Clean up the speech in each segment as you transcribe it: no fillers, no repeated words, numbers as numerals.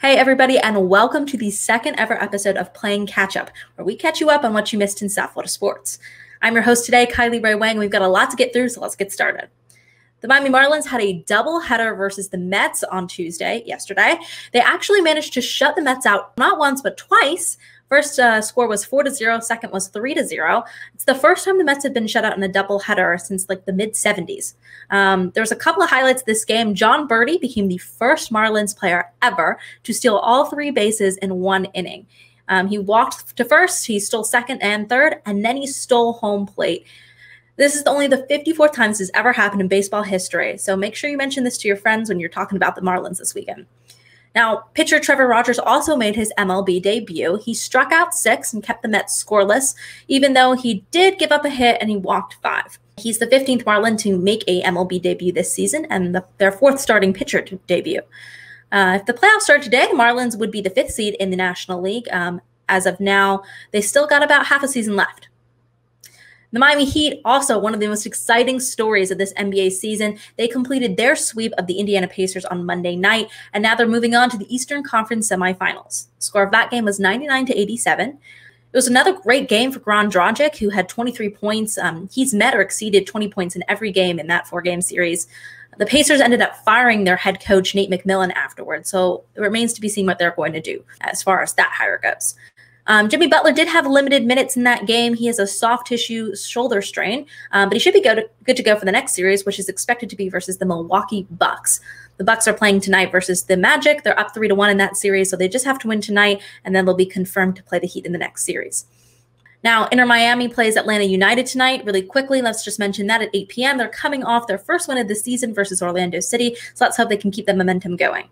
Hey everybody, and welcome to the second ever episode of Playing Catch Up, where we catch you up on what you missed in South Florida sports. I'm your host today, Kylie Rae Wang. We've got a lot to get through, so let's get started. The Miami Marlins had a doubleheader versus the Mets on yesterday. They actually managed to shut the Mets out not once, but twice. First score was 4-0, second was 3-0. It's the first time the Mets have been shut out in a doubleheader since like the mid-70s. There's a couple of highlights this game. John Birdie became the first Marlins player ever to steal all three bases in one inning. He walked to first, he stole second and third, and then he stole home plate. This is only the 54th time this has ever happened in baseball history, so make sure you mention this to your friends when you're talking about the Marlins this weekend. Now, pitcher Trevor Rogers also made his MLB debut. He struck out 6 and kept the Mets scoreless, even though he did give up a hit and he walked 5. He's the 15th Marlin to make a MLB debut this season and their 4th starting pitcher to debut. If the playoffs start today, the Marlins would be the 5th seed in the National League. As of now, they still got about half a season left. The Miami Heat, also one of the most exciting stories of this NBA season. They completed their sweep of the Indiana Pacers on Monday night, and now they're moving on to the Eastern Conference semifinals. The score of that game was 99-87. It was another great game for Goran Dragic, who had 23 points. He's met or exceeded 20 points in every game in that 4-game series. The Pacers ended up firing their head coach, Nate McMillan, afterwards, so it remains to be seen what they're going to do as far as that hire goes. Jimmy Butler did have limited minutes in that game. He has a soft tissue shoulder strain, but he should be good to go for the next series, which is expected to be versus the Milwaukee Bucks. The Bucks are playing tonight versus the Magic. They're up 3-1 in that series, so they just have to win tonight, and then they'll be confirmed to play the Heat in the next series. Now, Inter Miami plays Atlanta United tonight. Really quickly, let's just mention that at 8 p.m. They're coming off their first win of the season versus Orlando City, so let's hope they can keep the momentum going.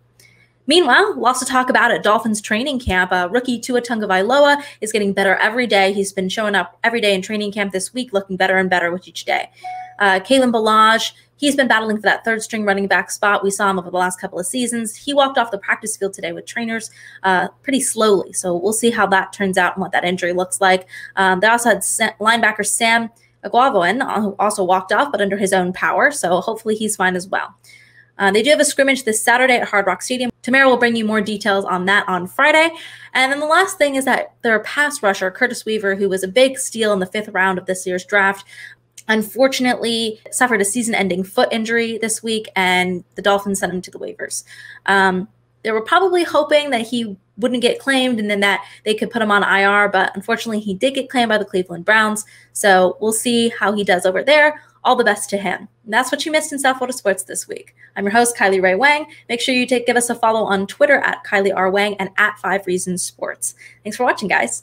Meanwhile, we'll also talk about at Dolphins training camp. Rookie Tua Tagovailoa is getting better every day. He's been showing up every day in training camp this week, looking better and better with each day. Kalen Ballage, he's been battling for that third-string running back spot. We saw him over the last couple of seasons. He walked off the practice field today with trainers pretty slowly, so we'll see how that turns out and what that injury looks like. They also had linebacker Sam Aguavoen, who also walked off, but under his own power, so hopefully he's fine as well. They do have a scrimmage this Saturday at Hard Rock Stadium. Tamara will bring you more details on that on Friday. And then the last thing is that their pass rusher, Curtis Weaver, who was a big steal in the 5th round of this year's draft, unfortunately suffered a season-ending foot injury this week, and the Dolphins sent him to the waivers. They were probably hoping that he wouldn't get claimed and then that they could put him on IR, but unfortunately he did get claimed by the Cleveland Browns. So we'll see how he does over there. All the best to him. And that's what you missed in South Florida sports this week. I'm your host, Kylie Rae Wang. Make sure you give us a follow on Twitter at Kylie R. Wang and at 5 Reasons Sports. Thanks for watching, guys.